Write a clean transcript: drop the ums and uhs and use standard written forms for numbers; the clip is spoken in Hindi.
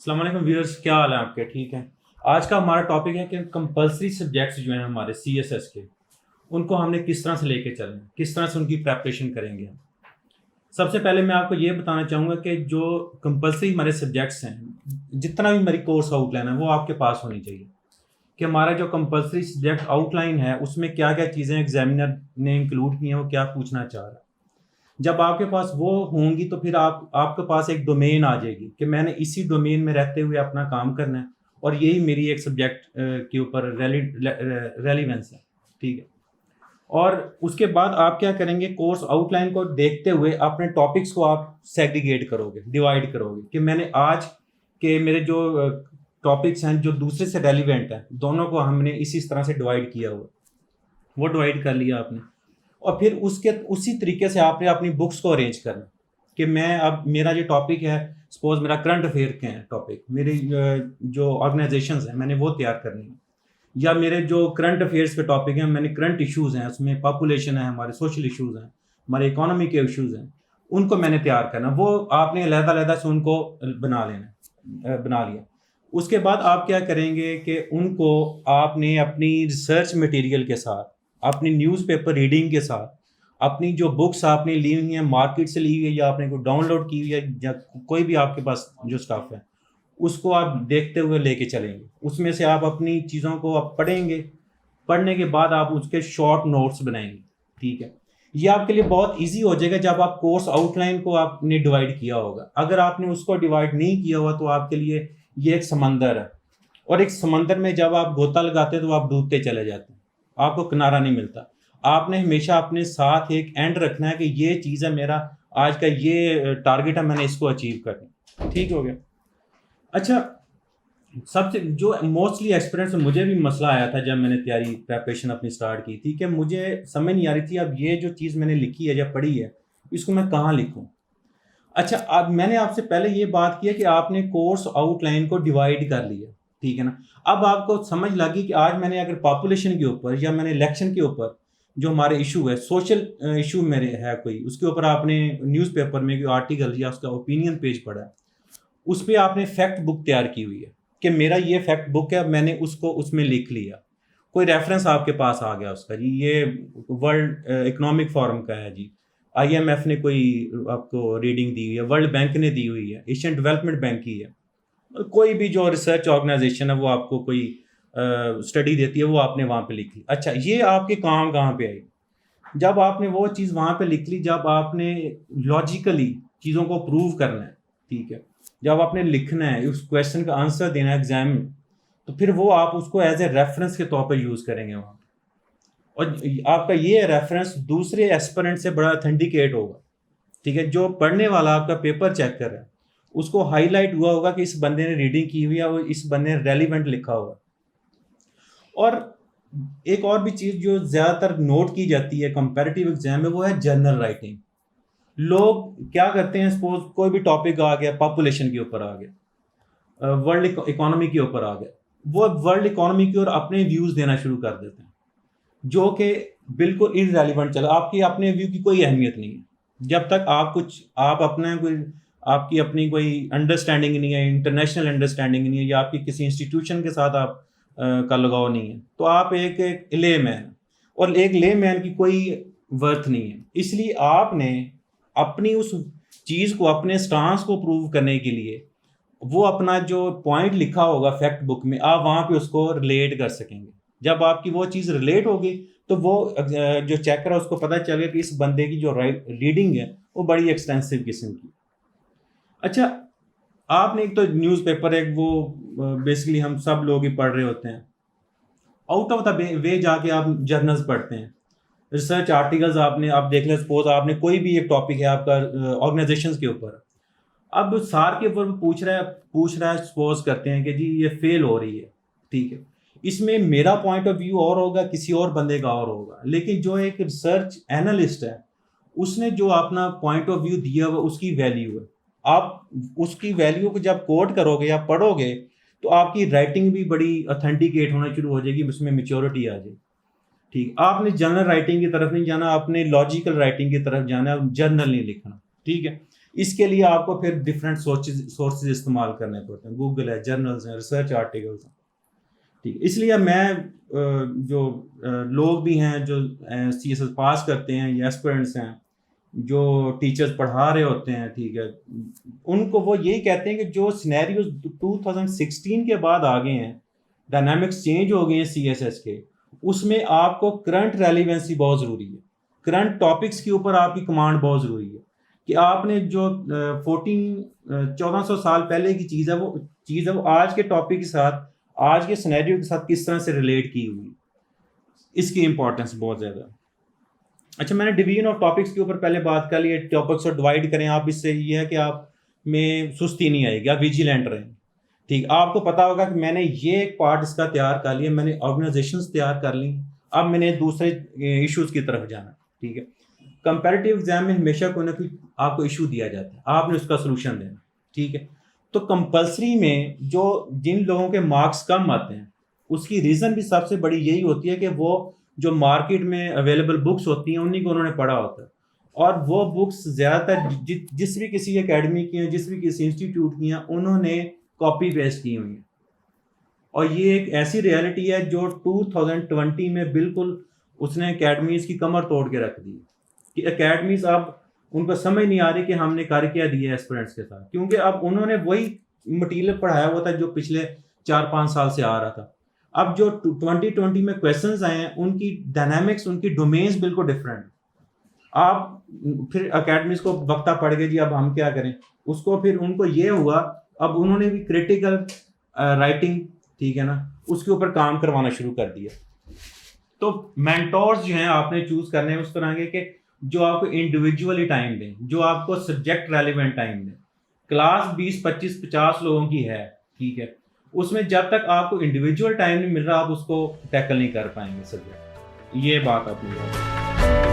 अस्सलाम वालेकुम व्यूअर्स, क्या हाल है आपके? ठीक है। आज का हमारा टॉपिक है कि कंपलसरी सब्जेक्ट्स जो हैं हमारे सीएसएस के, उनको हमने किस तरह से लेके चलना है, किस तरह से उनकी प्रेपरेशन करेंगे हम। सबसे पहले मैं आपको ये बताना चाहूँगा कि जो कंपलसरी हमारे सब्जेक्ट्स हैं, जितना भी हमारी कोर्स आउटलाइन है वो आपके पास होनी चाहिए कि हमारा जो कंपलसरी सब्जेक्ट आउटलाइन है उसमें क्या क्या चीज़ें एग्जामिनर ने इंक्लूड की हैं, वो क्या पूछना चाह रहा है। जब आपके पास वो होंगी तो फिर आपके पास एक डोमेन आ जाएगी कि मैंने इसी डोमेन में रहते हुए अपना काम करना है और यही मेरी एक सब्जेक्ट के ऊपर रेलिवेंस है। ठीक है। और उसके बाद आप क्या करेंगे, कोर्स आउटलाइन को देखते हुए अपने टॉपिक्स को आप सेग्रीगेट करोगे, डिवाइड करोगे कि मैंने आज के मेरे जो टॉपिक्स हैं जो दूसरे से रेलिवेंट हैं, दोनों को हमने इसी तरह से डिवाइड किया हुआ। वो डिवाइड कर लिया आपने और फिर उसके उसी तरीके से आपने अपनी बुक्स को अरेंज करना कि मैं अब मेरा जो टॉपिक है, सपोज मेरा करंट अफेयर के हैं टॉपिक, मेरी जो ऑर्गेनाइजेशंस हैं मैंने वो तैयार करनी है, या मेरे जो करंट अफेयर्स के टॉपिक हैं, मैंने करंट इश्यूज़ हैं, उसमें पॉपुलेशन है, हमारे सोशल इश्यूज़ हैं, हमारे इकोनॉमी के इश्यूज़ हैं, उनको मैंने तैयार करना। वो आपने अलग-अलग से उनको बना लेना, बना लिया। उसके बाद आप क्या करेंगे कि उनको आपने अपनी रिसर्च मटेरियल के साथ, अपनी न्यूज़पेपर रीडिंग के साथ, अपनी जो बुक्स आपने ली हुई हैं मार्केट से ली हुई है या आपने कोई डाउनलोड की हुई है या कोई भी आपके पास जो स्टफ है, उसको आप देखते हुए लेके चलेंगे। उसमें से आप अपनी चीज़ों को आप पढ़ेंगे, पढ़ने के बाद आप उसके शॉर्ट नोट्स बनाएंगे। ठीक है। ये आपके लिए बहुत इजी हो जाएगा जब आप कोर्स आउटलाइन को आपने डिवाइड किया होगा। अगर आपने उसको डिवाइड नहीं किया हुआ तो आपके लिए ये एक समंदर है, और एक समंदर में जब आप गोता लगाते हैं तो आप डूबते चले जाते हैं, आपको किनारा नहीं मिलता। आपने हमेशा अपने साथ एक एंड रखना है कि ये चीज़ है, मेरा आज का ये टारगेट है, मैंने इसको अचीव करना। ठीक हो गया। अच्छा, सबसे जो मोस्टली एक्सपीरियंस मुझे भी मसला आया था जब मैंने तैयारी प्रेपरेशन अपनी स्टार्ट की थी कि मुझे समझ नहीं आ रही थी अब ये जो चीज़ मैंने लिखी है या पढ़ी है इसको मैं कहाँ लिखूँ। अच्छा, अब मैंने आपसे पहले ये बात की है कि आपने कोर्स आउटलाइन को डिवाइड कर लिया। ठीक है ना। अब आपको समझ लगी कि आज मैंने अगर पॉपुलेशन के ऊपर या मैंने इलेक्शन के ऊपर जो हमारे इशू है, सोशल इशू मेरे है कोई, उसके ऊपर आपने न्यूज़पेपर में कोई आर्टिकल या उसका ओपिनियन पेज पढ़ा है, उस पे आपने फैक्ट बुक तैयार की हुई है कि मेरा ये फैक्ट बुक है, मैंने उसको उसमें लिख लिया। कोई रेफरेंस आपके पास आ गया उसका, जी ये वर्ल्ड इकोनॉमिक फोरम का है, जी आईएमएफ ने कोई आपको रीडिंग दी हुई है, वर्ल्ड बैंक ने दी हुई है, एशियन डेवलपमेंट बैंक की है, कोई भी जो रिसर्च ऑर्गेनाइजेशन है वो आपको कोई स्टडी देती है, वो आपने वहाँ पे लिख ली। अच्छा, ये आपके काम कहाँ पे आई? जब आपने वो चीज़ वहाँ पे लिख ली, जब आपने लॉजिकली चीज़ों को प्रूव करना है, ठीक है, जब आपने लिखना है, उस क्वेश्चन का आंसर देना है एग्जाम में, तो फिर वो आप उसको एज ए रेफरेंस के तौर पर यूज़ करेंगे वहाँ। और आपका ये रेफरेंस दूसरे एस्पिरेंट से बड़ा ऑथेंटिकेट होगा। ठीक है। जो पढ़ने वाला आपका पेपर चेक कर रहा है उसको हाईलाइट हुआ होगा कि इस बंदे ने रीडिंग की हुई है और इस बंदे ने रेलिवेंट लिखा हुआ। और एक और भी चीज़ जो ज़्यादातर नोट की जाती है कंपैरेटिव एग्जाम में, वो है जर्नल राइटिंग। लोग क्या करते हैं, सपोज कोई भी टॉपिक आ गया, पॉपुलेशन के ऊपर आ गया, वर्ल्ड इकोनॉमी के ऊपर आ गया, वो वर्ल्ड इकोनॉमी की ओर अपने व्यूज़ देना शुरू कर देते हैं जो कि बिल्कुल इररेलेवेंट चला। आपकी अपने व्यू की कोई अहमियत नहीं है जब तक आप अपना कोई, आपकी अपनी कोई अंडरस्टैंडिंग नहीं है, इंटरनेशनल अंडरस्टैंडिंग नहीं है, या आपकी किसी इंस्टीट्यूशन के साथ आप का लगाव नहीं है, तो आप एक ले मैन, और एक ले मैन की कोई वर्थ नहीं है। इसलिए आपने अपनी उस चीज़ को, अपने स्टांस को प्रूव करने के लिए वो अपना जो पॉइंट लिखा होगा फैक्ट बुक में, आप वहाँ पे उसको रिलेट कर सकेंगे। जब आपकी वो चीज़ रिलेट होगी तो वो जो चेकर है उसको पता चलेगा कि इस बंदे की जो रीडिंग है वो बड़ी एक्सटेंसिव किस्म की। अच्छा, आपने एक तो न्यूज़पेपर, एक वो बेसिकली हम सब लोग ही पढ़ रहे होते हैं, आउट ऑफ द वे जाके आप जर्नल्स पढ़ते हैं, रिसर्च आर्टिकल्स आपने, आप देख लें, सपोज आपने कोई भी एक टॉपिक है आपका ऑर्गेनाइजेशंस के ऊपर, अब सार के ऊपर पूछ रहा है, सपोज करते हैं कि जी ये फेल हो रही है। ठीक है। इसमें मेरा पॉइंट ऑफ व्यू और होगा, किसी और बंदे का और होगा, लेकिन जो एक रिसर्च एनालिस्ट है उसने जो अपना पॉइंट ऑफ व्यू दिया हुआ उसकी वैल्यू है। आप उसकी वैल्यू को जब कोट करोगे या पढ़ोगे तो आपकी राइटिंग भी बड़ी ऑथेंटिकेट होना शुरू हो जाएगी, उसमें मेच्योरिटी आ जाएगी। ठीक, आपने जनरल राइटिंग की तरफ नहीं जाना, आपने लॉजिकल राइटिंग की तरफ जाना है, जर्नल नहीं लिखना। ठीक है। इसके लिए आपको फिर डिफरेंट सोर्सेज इस्तेमाल करने पड़ते हैं, गूगल है, जर्नल्स हैं, रिसर्च आर्टिकल्स हैं, ठीक है। इसलिए मैं जो लोग भी हैं जो CSS पास करते हैं या एस्पिरेंट्स हैं, जो टीचर्स पढ़ा रहे होते हैं, ठीक है, उनको वो यही कहते हैं कि जो सिनेरियोज 2016 के बाद आ गए हैं, डायनामिक्स चेंज हो गए हैं CSS के, उसमें आपको करंट रेलिवेंसी बहुत ज़रूरी है, करंट टॉपिक्स के ऊपर आपकी कमांड बहुत ज़रूरी है कि आपने जो 1400 साल पहले की चीज़ है वो आज के टॉपिक के साथ, आज के सिनेरियो के साथ किस तरह से रिलेट की हुई, इसकी इंपॉर्टेंस बहुत ज़्यादा। अच्छा, मैंने डिवीजन ऑफ टॉपिक्स के ऊपर पहले बात कर ली है, टॉपिक्स को डिवाइड करें आप, इससे ये है कि आप में सुस्ती नहीं आएगी, आप विजिलेंट रहें, ठीक। आपको पता होगा कि मैंने ये एक पार्ट इसका तैयार कर लिया, मैंने ऑर्गेनाइजेशंस तैयार कर ली, अब मैंने दूसरे इश्यूज़ की तरफ जाना, ठीक है। कंपैरेटिव एग्जाम में हमेशा कोई ना कोई आपको इशू दिया जाता है, आपने उसका सोल्यूशन देना, ठीक है। तो कंपलसरी में जो जिन लोगों के मार्क्स कम आते हैं, उसकी रीज़न भी सबसे बड़ी यही होती है कि वो जो मार्केट में अवेलेबल बुक्स होती हैं उन्हीं को उन्होंने पढ़ा होता है, और वो बुक्स ज़्यादातर जिस भी किसी एकेडमी की हैं, जिस भी किसी इंस्टीट्यूट की हैं, उन्होंने कॉपी पेस्ट की हुई हैं। और ये एक ऐसी रियलिटी है जो 2020 में बिल्कुल उसने एकेडमीज़ की कमर तोड़ के रख दी कि एकेडमीज़ अब उनको समझ नहीं आ रही कि हमने कर क्या दिया एस्पिरेंट्स के साथ, क्योंकि अब उन्होंने वही मटीरियल पढ़ाया हुआ था जो पिछले 4-5 साल से आ रहा था। अब जो 2020 में क्वेश्चंस आए हैं, उनकी डायनामिक्स, उनकी डोमेन्स बिल्कुल डिफरेंट। आप फिर एकेडमीज को वक्ता पड़ गए जी, अब हम क्या करें, उसको फिर उनको ये हुआ, अब उन्होंने भी क्रिटिकल राइटिंग, ठीक है ना, उसके ऊपर काम करवाना शुरू कर दिया। तो मेंटोर्स जो हैं आपने चूज करने हैं उस तरह के जो आपको इंडिविजुअली टाइम दें, जो आपको सब्जेक्ट रेलिवेंट टाइम दें। क्लास 20, 25, 50 लोगों की है, ठीक है, उसमें जब तक आपको इंडिविजुअल टाइम नहीं मिल रहा, आप उसको टैकल नहीं कर पाएंगे सब्जेक्ट। ये बात आपने